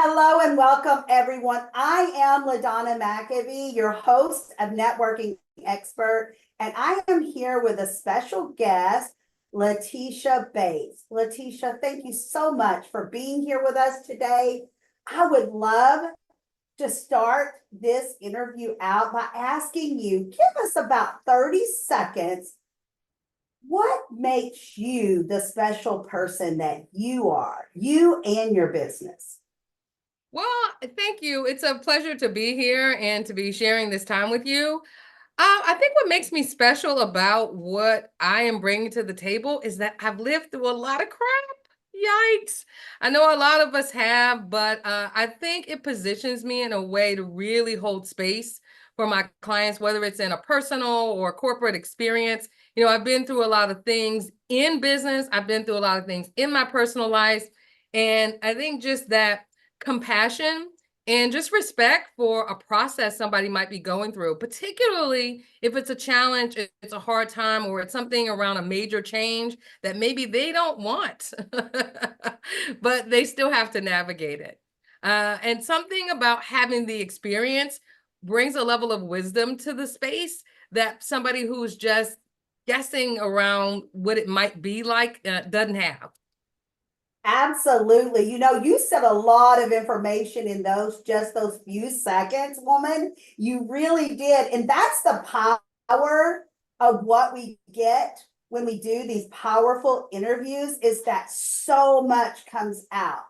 Hello and welcome, everyone. I am LaDonna McAbee, your host of Networking Expert, and I am here with a special guest, Letitia Bates. Letitia, thank you so much for being here with us today. I would love to start this interview out by asking you, give us about 30 seconds. What makes you the special person that you are, you and your business? Well, thank you. It's a pleasure to be here and to be sharing this time with you. I think what makes me special about what I am bringing to the table is that I've lived through a lot of crap. Yikes. I know a lot of us have, but I think it positions me in a way to really hold space for my clients, whether it's in a personal or corporate experience. I've been through a lot of things in business. I've been through a lot of things in my personal life. And I think just that compassion and just respect for a process somebody might be going through, particularly if it's a challenge, it's a hard time, or it's something around a major change that maybe they don't want, but they still have to navigate it. And something about having the experience brings a level of wisdom to the space that somebody who's just guessing around what it might be like doesn't have. Absolutely. You said a lot of information in those few seconds, woman. You really did. And that's the power of what we get when we do these powerful interviews is that so much comes out.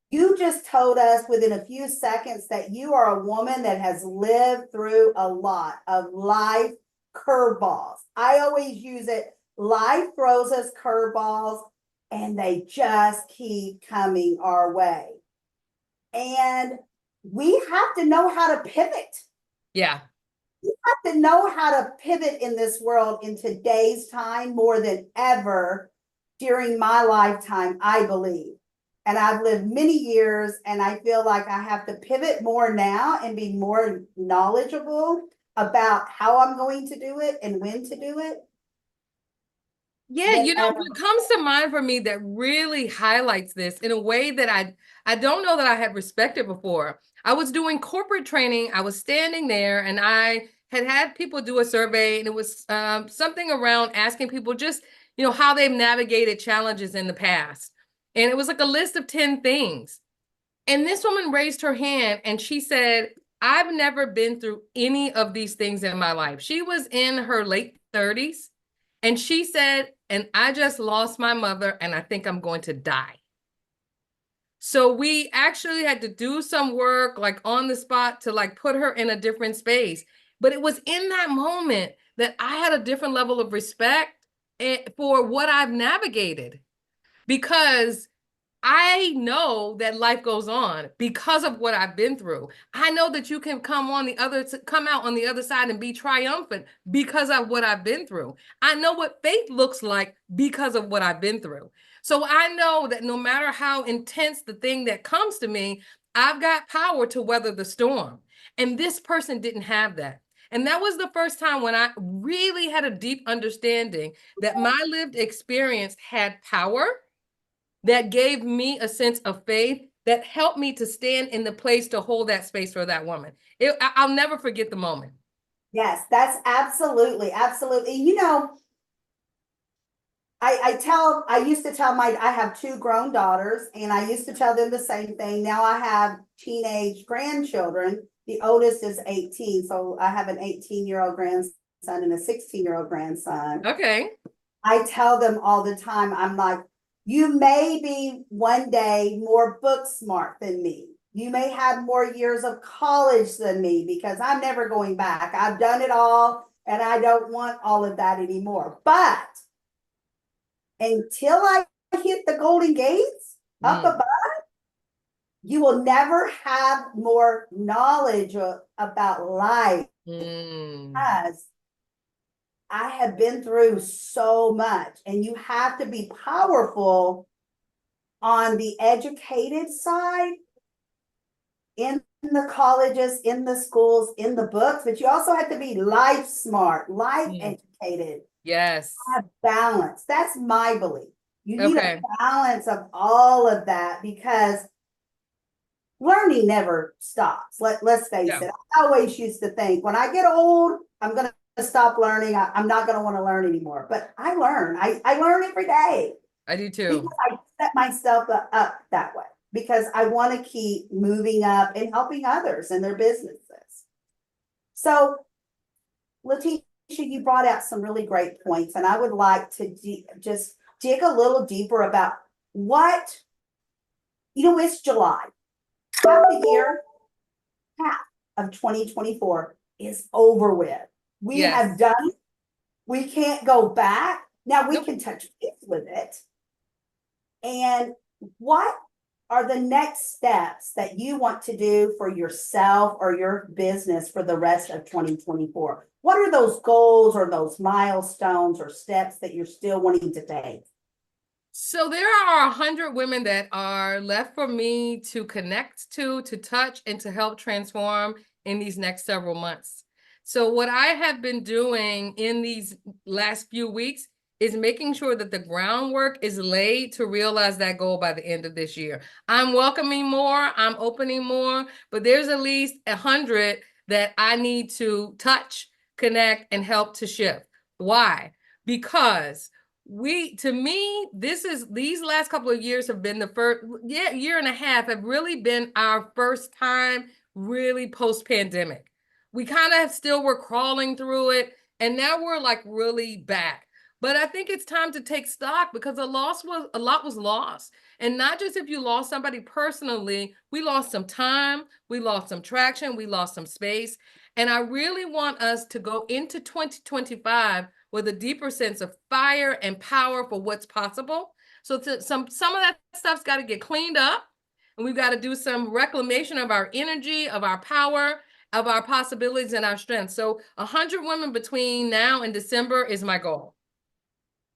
You just told us within a few seconds that you are a woman that has lived through a lot of life curveballs. I always use it. Life throws us curveballs and they just keep coming our way. And we have to know how to pivot. Yeah. We have to know how to pivot in this world in today's time more than ever during my lifetime, I believe. And I've lived many years, and I feel like I have to pivot more now and be more knowledgeable about how I'm going to do it and when to do it Yeah, than ever. what comes to mind for me that really highlights this in a way that I don't know that I had respected before. I was doing corporate training. I was standing there and I had people do a survey, and it was something around asking people just, how they've navigated challenges in the past. And it was like a list of 10 things. And this woman raised her hand and she said, I've never been through any of these things in my life. She was in her late 30s. And she said, and I just lost my mother and I think I'm going to die. So we actually had to do some work like on the spot to like put her in a different space. But it was in that moment that I had a different level of respect for what I've navigated, because I know that life goes on because of what I've been through. I know that you can come out on the other side and be triumphant because of what I've been through. I know what faith looks like because of what I've been through. So I know that no matter how intense the thing that comes to me, I've got power to weather the storm. And this person didn't have that. And that was the first time when I really had a deep understanding that my lived experience had power, that gave me a sense of faith, that helped me to stand in the place to hold that space for that woman. I'll never forget the moment. Yes, that's absolutely, absolutely. I used to tell I have two grown daughters, and I used to tell them the same thing. Now I have teenage grandchildren. The oldest is 18, so I have an 18-year-old grandson and a 16-year-old grandson. Okay. I tell them all the time, I'm like, you may be one day more book smart than me. You may have more years of college than me because I'm never going back. I've done it all and I don't want all of that anymore. But until I hit the Golden Gates up above, you will never have more knowledge about life because I have been through so much, and you have to be powerful on the educated side in the colleges, in the schools, in the books, but you also have to be life smart, life educated, Yes. have balance. That's my belief. You need a Okay. balance of all of that because learning never stops. Let's face Yeah, it. I always used to think when I get old, I'm going to stop learning. I'm not going to want to learn anymore. But I learn. I learn every day I do because too. I set myself up that way because I want to keep moving up and helping others in their businesses. So, Letitia, you brought out some really great points, and I would like to just dig a little deeper about what, it's July, half the year, half of 2024 is over with. We have Yes. done, we can't go back. Now we Nope. can touch base with it. And what are the next steps that you want to do for yourself or your business for the rest of 2024? What are those goals or those milestones or steps that you're still wanting to take? So there are 100 women that are left for me to connect to touch, and to help transform in these next several months. So what I have been doing in these last few weeks is making sure that the groundwork is laid to realize that goal by the end of this year. I'm welcoming more, I'm opening more, but there's at least 100 that I need to touch, connect, and help to shift. Why? Because to me, these last couple of years have been the first, year and a half have really been our first time really post-pandemic. We kind of still were crawling through it, and now we're like really back. But I think it's time to take stock, because a lot was lost. And not just if you lost somebody personally, we lost some time, we lost some traction, we lost some space. And I really want us to go into 2025 with a deeper sense of fire and power for what's possible. So some of that stuff's got to get cleaned up, and we've got to do some reclamation of our energy, of our power, of our possibilities, and our strengths. So 100 women between now and December is my goal.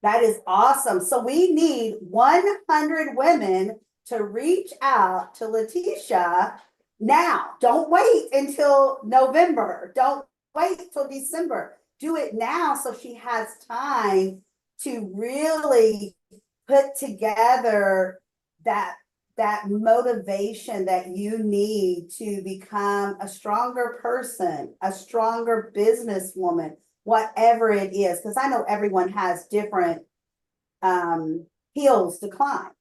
That is awesome. So we need 100 women to reach out to Letitia now. Don't wait until November. Don't wait till December. Do it now so she has time to really put together that motivation that you need to become a stronger person, a stronger businesswoman, whatever it is, because I know everyone has different hills to climb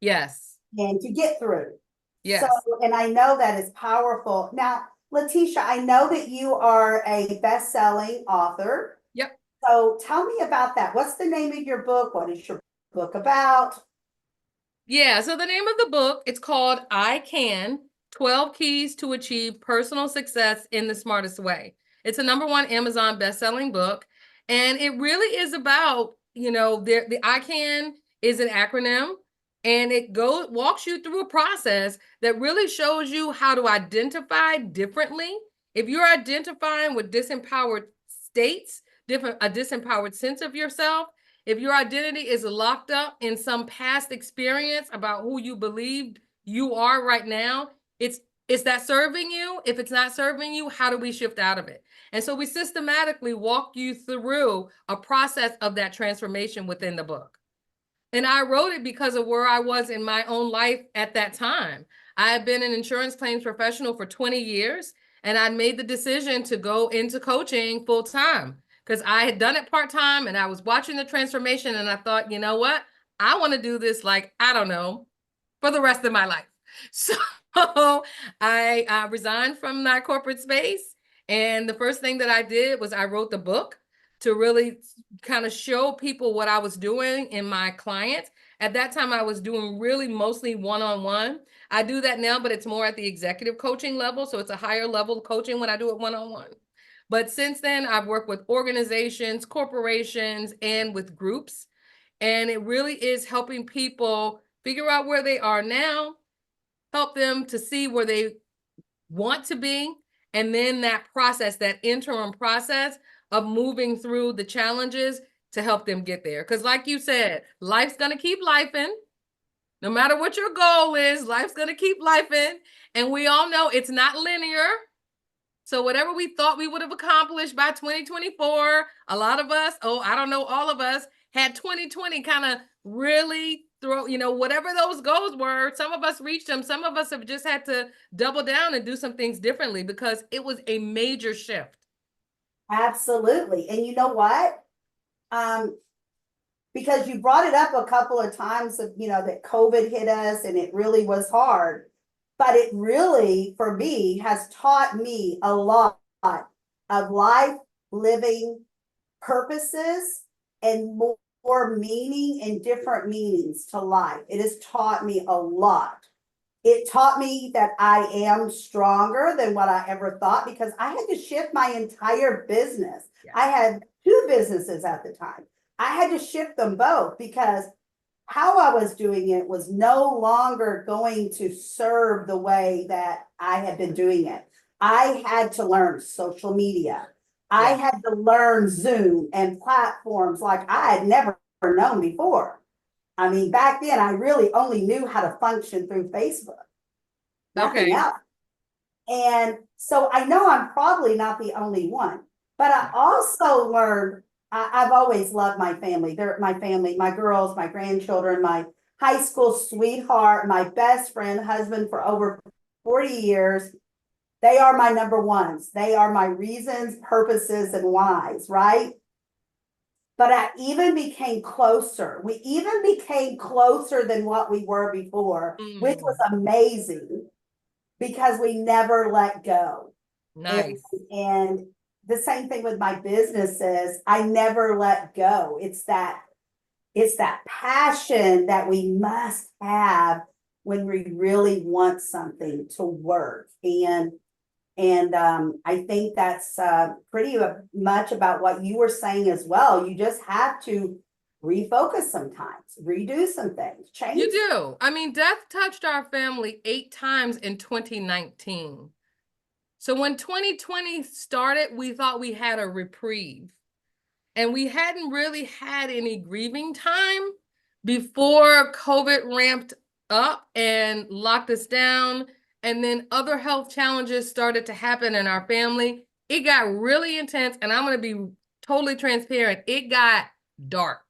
Yes. and to get through. So, Yes. and I know that is powerful. Now, Letitia, I know that you are a best-selling author. Yep. So tell me about that. What's the name of your book? What is your book about? Yeah, so the name of the book, it's called I Can: 12 Keys to Achieve Personal Success in the Smartest Way. It's a #1 Amazon best-selling book, and it really is about, the I Can is an acronym, and it walks you through a process that really shows you how to identify differently. If you're identifying with disempowered states, a disempowered sense of yourself, if your identity is locked up in some past experience about who you believed you are right now, is that serving you? If it's not serving you, how do we shift out of it? And so we systematically walk you through a process of that transformation within the book. And I wrote it because of where I was in my own life at that time. I had been an insurance claims professional for 20 years, and I made the decision to go into coaching full time because I had done it part time, and I was watching the transformation, and I thought, you know what? I want to do this, like, I don't know, for the rest of my life. So I resigned from that corporate space. And the first thing that I did was I wrote the book to really kind of show people what I was doing in my clients. At that time, I was doing really mostly one-on-one. I do that now, but it's more at the executive coaching level. So it's a higher level coaching when I do it one-on-one. But since then, I've worked with organizations, corporations, and with groups. And it really is helping people figure out where they are now, help them to see where they want to be, and then that process, that interim process of moving through the challenges to help them get there. Because like you said, life's going to keep lifing. No matter what your goal is, life's going to keep lifing. And we all know it's not linear. So whatever we thought we would have accomplished by 2024, a lot of us, I don't know, all of us, had 2020 kind of really throw, whatever those goals were, some of us reached them. Some of us have just had to double down and do some things differently because it was a major shift. Absolutely. And you know what? Um, because you brought it up a couple of times of, that COVID hit us and it really was hard. But it really, for me, has taught me a lot of life, living purposes, and more meaning and different meanings to life. It has taught me a lot. It taught me that I am stronger than what I ever thought because I had to shift my entire business. Yeah. I had 2 businesses at the time. I had to shift them both because how I was doing it was no longer going to serve the way that I had been doing it. I had to learn social media. Yeah. I had to learn Zoom and platforms like I had never known before. I mean, back then I really only knew how to function through Facebook. Nothing else. And so I know I'm probably not the only one, but I also learned I've always loved my family. They're my family, my girls, my grandchildren, my high school sweetheart, my best friend, husband for over 40 years. They are my number ones. They are my reasons, purposes, and whys, right? But I even became closer. We even became closer than what we were before, which was amazing because we never let go. Nice. And the same thing with my businesses. I never let go. It's that passion that we must have when we really want something to work. And I think that's pretty much about what you were saying as well. You just have to refocus sometimes, redo some things, change. You do. I mean, death touched our family 8 times in 2019. So when 2020 started, we thought we had a reprieve. And we hadn't really had any grieving time before COVID ramped up and locked us down. And then other health challenges started to happen in our family. It got really intense. And I'm going to be totally transparent. It got dark.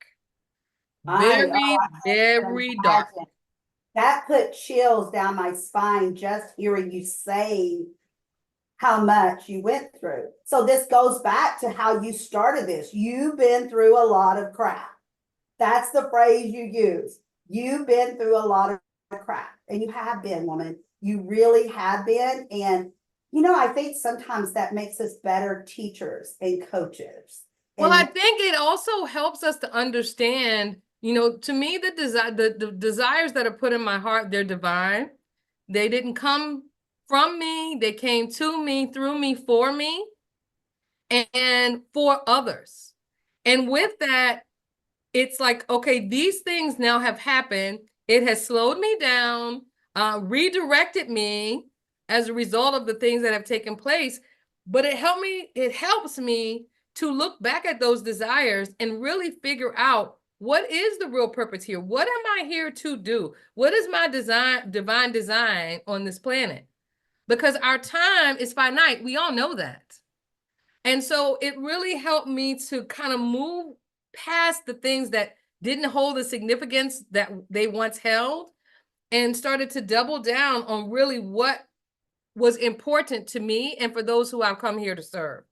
Very dark. That put chills down my spine just hearing you say how much you went through. So this goes back to how you started this. You've been through a lot of crap. That's the phrase you use. You've been through a lot of crap. And you have been, woman. You really have been. And, I think sometimes that makes us better teachers and coaches. Well, I think it also helps us to understand, to me, the desires that are put in my heart, they're divine. They didn't come from me. They came to me, through me, for me, and for others. And with that, it's like, okay, these things now have happened. It has slowed me down, redirected me as a result of the things that have taken place. But it helps me to look back at those desires and really figure out what is the real purpose here? What am I here to do? What is my divine design on this planet? Because our time is finite. We all know that. And so it really helped me to kind of move past the things that didn't hold the significance that they once held and started to double down on really what was important to me and for those who I've come here to serve.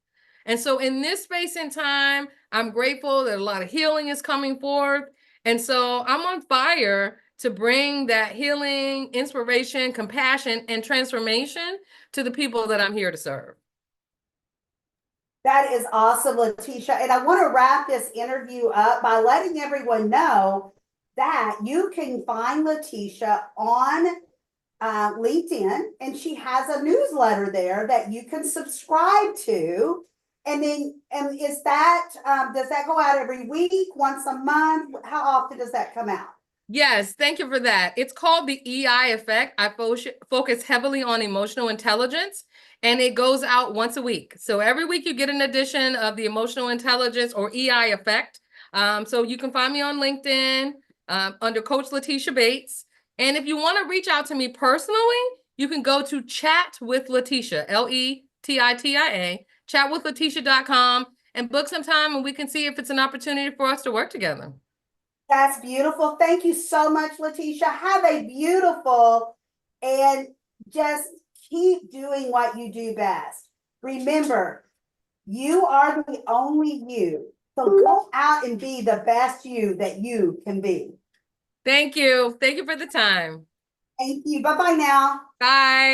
And so in this space and time, I'm grateful that a lot of healing is coming forth. And so I'm on fire to bring that healing, inspiration, compassion, and transformation to the people that I'm here to serve. That is awesome, Letitia. And I want to wrap this interview up by letting everyone know that you can find Letitia on LinkedIn, and she has a newsletter there that you can subscribe to. And then, does that go out every week, once a month? How often does that come out? Yes, thank you for that. It's called the EI Effect. I focus heavily on emotional intelligence, and it goes out once a week. So every week you get an edition of the emotional intelligence or EI Effect. So you can find me on LinkedIn under Coach Letitia Bates. And if you want to reach out to me personally, you can go to Chat with Letitia, Letitia, chatwithletitia.com, and book some time, and we can see if it's an opportunity for us to work together. That's beautiful. Thank you so much, Letitia. Have a beautiful and just keep doing what you do best. Remember, you are the only you. So go out and be the best you that you can be. Thank you. Thank you for the time. Thank you. Bye bye now. Bye.